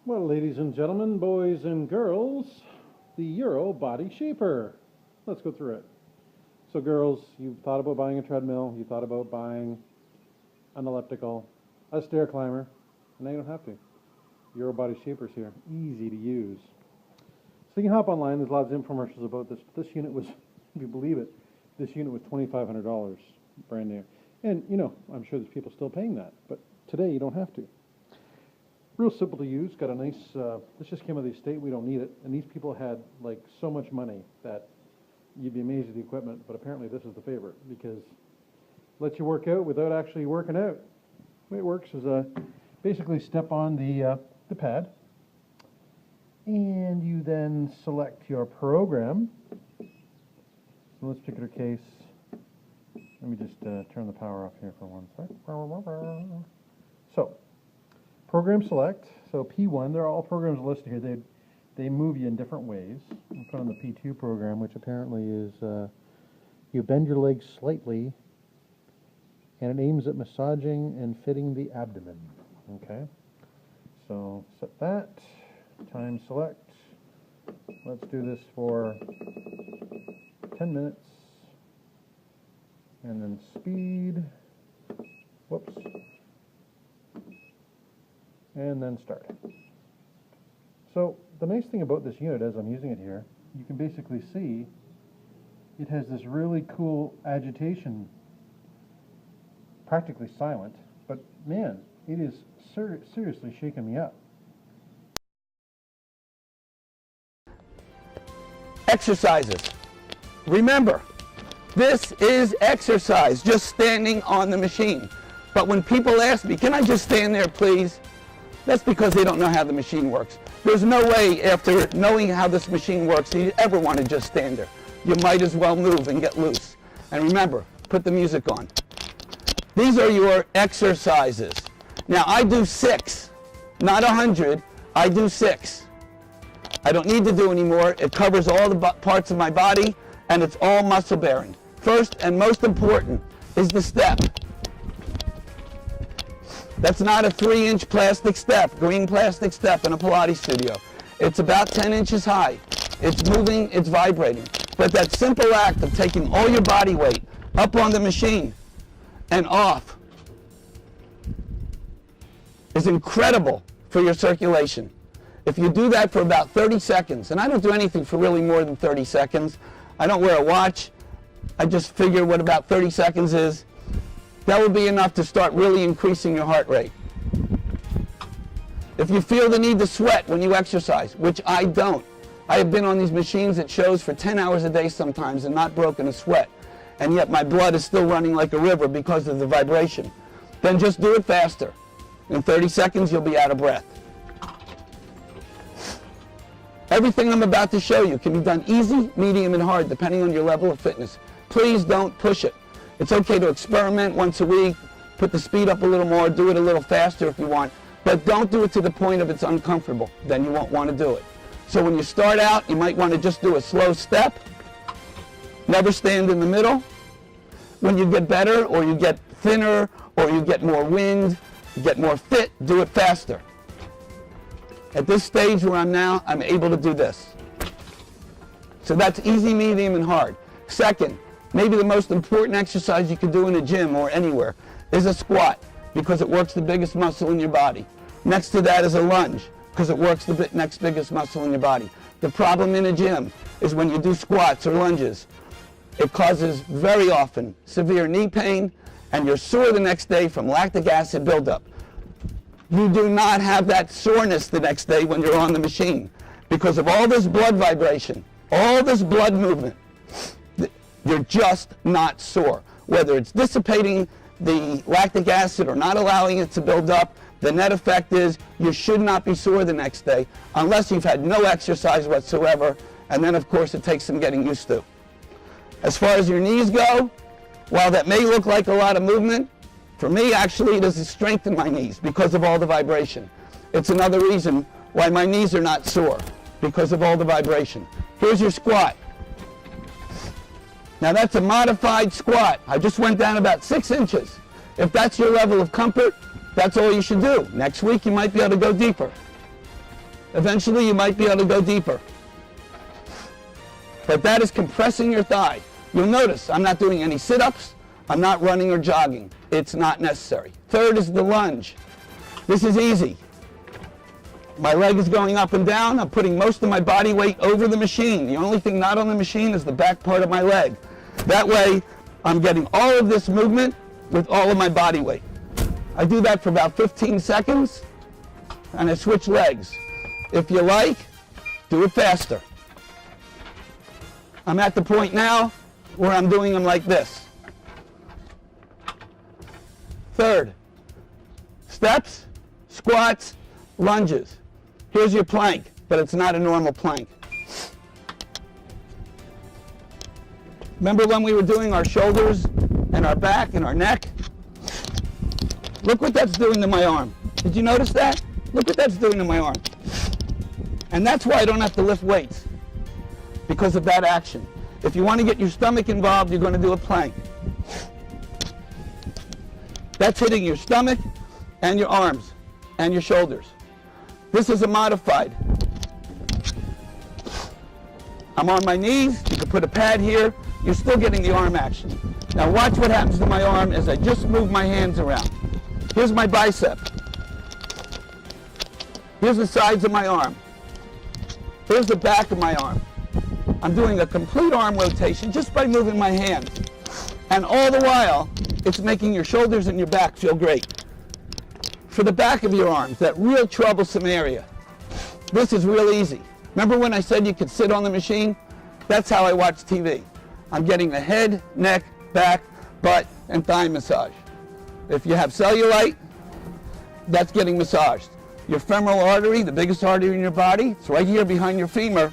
Well, ladies and gentlemen, boys and girls, the Euro Body Shaper. Let's go through it. So girls, you thought about buying a treadmill, you thought about buying an elliptical, a stair climber, and now you don't have to. Euro Body Shaper's here, easy to use. So you can hop online, there's lots of infomercials about this. This unit was, if you believe it, this unit was $2,500, brand new. And you know, I'm sure there's people still paying that, but today you don't have to. Real simple to use, got a nice, this just came out of the estate, we don't need it. And these people had like so much money that you'd be amazed at the equipment, but apparently this is the favorite because it lets you work out without actually working out. The way it works is basically step on the pad and you then select your program. So in this particular case, let me just turn the power off here for one sec. So, program select, so P1, there are all programs listed here. They move you in different ways. I'm put on the P2 program, which apparently is you bend your legs slightly, and it aims at massaging and fitting the abdomen. Okay, so set that, time select. Let's do this for 10 minutes, and then speed, whoops, and then start. So the nice thing about this unit as I'm using it here, you can basically see it has this really cool agitation, practically silent, but man, it is seriously shaking me up. Exercises. Remember, this is exercise, just standing on the machine. But when people ask me, can I just stand there please? That's because they don't know how the machine works. There's no way after knowing how this machine works you ever want to just stand there. You might as well move and get loose. And remember, put the music on. These are your exercises. Now I do 6, not 100, I do 6. I don't need to do any more. It covers all the parts of my body and it's all muscle bearing. First and most important is the step. That's not a 3-inch plastic step, green plastic step in a Pilates studio. It's about 10 inches high. It's moving, it's vibrating. But that simple act of taking all your body weight up on the machine and off is incredible for your circulation. If you do that for about 30 seconds, and I don't do anything for really more than 30 seconds, I don't wear a watch, I just figure what about 30 seconds is, that will be enough to start really increasing your heart rate. If you feel the need to sweat when you exercise, which I don't, I have been on these machines at shows for 10 hours a day sometimes and not broken a sweat, and yet my blood is still running like a river because of the vibration, then just do it faster. In 30 seconds you'll be out of breath. Everything I'm about to show you can be done easy, medium, and hard depending on your level of fitness. Please don't push it. It's okay to experiment once a week, put the speed up a little more, do it a little faster if you want, but don't do it to the point of it's uncomfortable. Then you won't want to do it. So when you start out, you might want to just do a slow step, never stand in the middle. When you get better, or you get thinner, or you get more wind, you get more fit, do it faster. At this stage where I'm now, I'm able to do this. So that's easy, medium, and hard. Second, maybe the most important exercise you can do in a gym or anywhere is a squat because it works the biggest muscle in your body. Next to that is a lunge because it works the next biggest muscle in your body. The problem in a gym is when you do squats or lunges, it causes very often severe knee pain and you're sore the next day from lactic acid buildup. You do not have that soreness the next day when you're on the machine because of all this blood vibration, all this blood movement. You're just not sore. Whether it's dissipating the lactic acid or not allowing it to build up, the net effect is you should not be sore the next day unless you've had no exercise whatsoever, and then of course it takes some getting used to. As far as your knees go, while that may look like a lot of movement, for me actually it has strengthened my knees because of all the vibration. It's another reason why my knees are not sore, because of all the vibration. Here's your squat. Now that's a modified squat. I just went down about 6 inches. If that's your level of comfort, that's all you should do. Next week you might be able to go deeper. Eventually you might be able to go deeper. But that is compressing your thigh. You'll notice I'm not doing any sit-ups. I'm not running or jogging. It's not necessary. Third is the lunge. This is easy. My leg is going up and down. I'm putting most of my body weight over the machine. The only thing not on the machine is the back part of my leg. That way, I'm getting all of this movement with all of my body weight. I do that for about 15 seconds, and I switch legs. If you like, do it faster. I'm at the point now where I'm doing them like this. Third, steps, squats, lunges. Here's your plank, but it's not a normal plank. Remember when we were doing our shoulders and our back and our neck? Look what that's doing to my arm. Did you notice that? Look what that's doing to my arm. And that's why I don't have to lift weights, because of that action. If you want to get your stomach involved, you're going to do a plank. That's hitting your stomach and your arms and your shoulders. This is a modified. I'm on my knees. You can put a pad here. You're still getting the arm action. Now watch what happens to my arm as I just move my hands around. Here's my bicep. Here's the sides of my arm. Here's the back of my arm. I'm doing a complete arm rotation just by moving my hands. And all the while, it's making your shoulders and your back feel great. For the back of your arms, that real troublesome area, this is real easy. Remember when I said you could sit on the machine? That's how I watch TV. I'm getting the head, neck, back, butt, and thigh massage. If you have cellulite, that's getting massaged. Your femoral artery, the biggest artery in your body, it's right here behind your femur,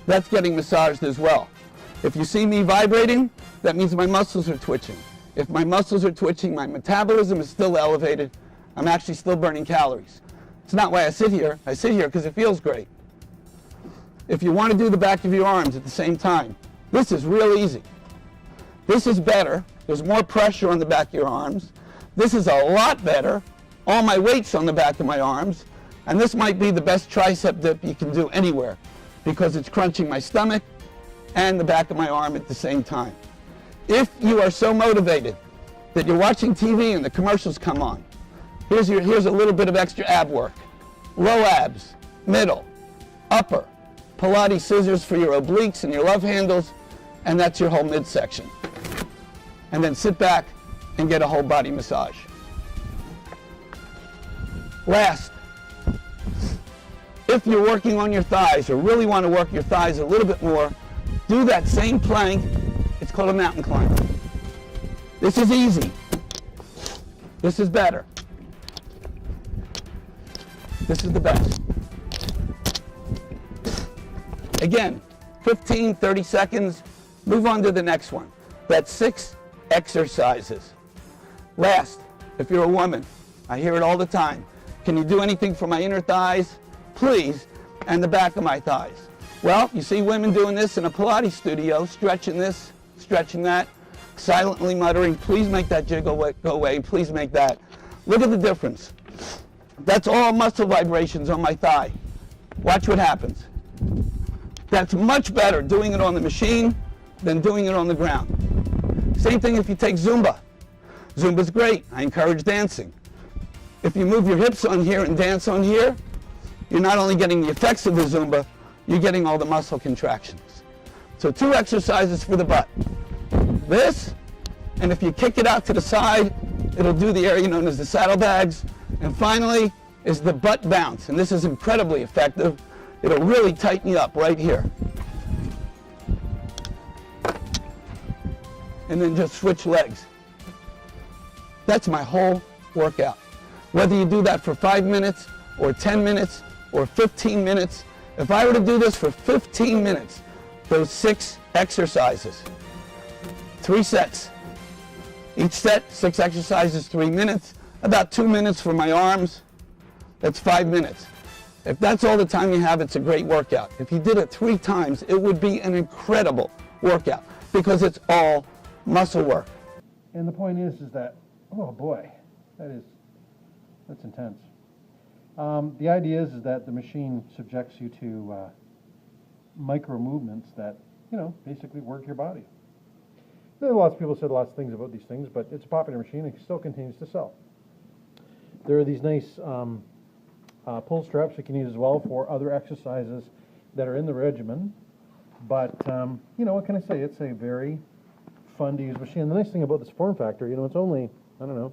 that's getting massaged as well. If you see me vibrating, that means my muscles are twitching. If my muscles are twitching, my metabolism is still elevated. I'm actually still burning calories. It's not why I sit here. I sit here because it feels great. If you want to do the back of your arms at the same time, this is real easy. This is better. There's more pressure on the back of your arms. This is a lot better. All my weight's on the back of my arms. And this might be the best tricep dip you can do anywhere because it's crunching my stomach and the back of my arm at the same time. If you are so motivated that you're watching TV and the commercials come on, here's a little bit of extra ab work. Low abs, middle, upper, Pilates scissors for your obliques and your love handles, and that's your whole midsection. And then sit back and get a whole body massage. Last, if you're working on your thighs or really want to work your thighs a little bit more, do that same plank. It's called a mountain climber. This is easy. This is better. This is the best. Again, 15, 30 seconds, move on to the next one. That's 6 exercises. Last, if you're a woman, I hear it all the time. Can you do anything for my inner thighs? Please, and the back of my thighs. Well, you see women doing this in a Pilates studio, stretching this, stretching that, silently muttering, please make that jiggle go away, please make that. Look at the difference. That's all muscle vibrations on my thigh. Watch what happens. That's much better doing it on the machine than doing it on the ground. Same thing if you take Zumba. Zumba's great. I encourage dancing. If you move your hips on here and dance on here, you're not only getting the effects of the Zumba, you're getting all the muscle contractions. So 2 exercises for the butt. This, and if you kick it out to the side, it'll do the area known as the saddlebags. And finally is the butt bounce, and this is incredibly effective. It'll really tighten you up right here. And then just switch legs. That's my whole workout. Whether you do that for 5 minutes or 10 minutes or 15 minutes, if I were to do this for 15 minutes, those 6 exercises, 3 sets. Each set, 6 exercises, 3 minutes, about 2 minutes for my arms, that's 5 minutes. If that's all the time you have, it's a great workout. If you did it 3 times, it would be an incredible workout because it's all muscle work. And the point is that, oh boy, that's intense. The idea is that the machine subjects you to micro movements that, basically work your body. There are lots of people said lots of things about these things, but it's a popular machine and still continues to sell. There are these nice pull straps you can use as well for other exercises that are in the regimen. But, what can I say? It's a very fun to use machine. The nice thing about this form factor, it's only, I don't know,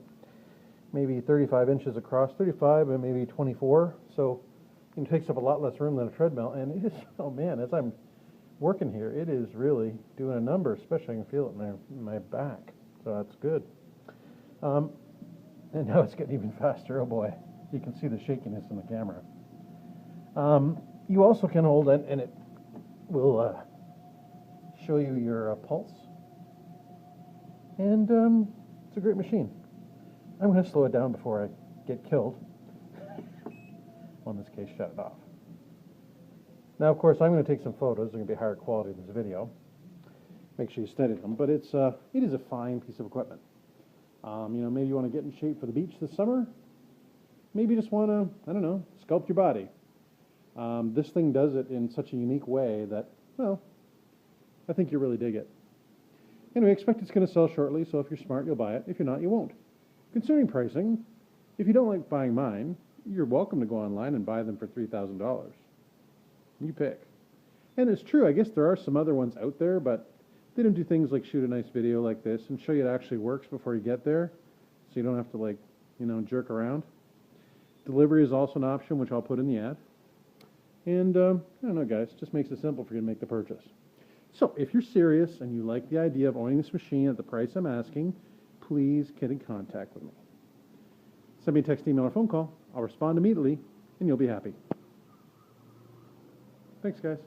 maybe 35 inches across, 35 and maybe 24. So it takes up a lot less room than a treadmill. And it is, oh man, as I'm working here, it is really doing a number, especially I can feel it in my back. So that's good. And now it's getting even faster. Oh boy, you can see the shakiness in the camera. You also can hold it and it will show you your pulse. And it's a great machine. I'm going to slow it down before I get killed. Well, in this case, shut it off. Now, of course, I'm going to take some photos. They're going to be higher quality than this video. Make sure you study them. But it is a fine piece of equipment. Maybe you want to get in shape for the beach this summer. Maybe you just want to, I don't know, sculpt your body. This thing does it in such a unique way that, well, I think you really dig it. Anyway, expect it's going to sell shortly, so if you're smart, you'll buy it. If you're not, you won't. Concerning pricing, if you don't like buying mine, you're welcome to go online and buy them for $3,000. You pick. And it's true, I guess there are some other ones out there, but they don't do things like shoot a nice video like this and show you it actually works before you get there, so you don't have to, jerk around. Delivery is also an option, which I'll put in the ad. And, I don't know, guys, just makes it simple for you to make the purchase. So, if you're serious and you like the idea of owning this machine at the price I'm asking, please get in contact with me. Send me a text, email, or phone call. I'll respond immediately, and you'll be happy. Thanks, guys.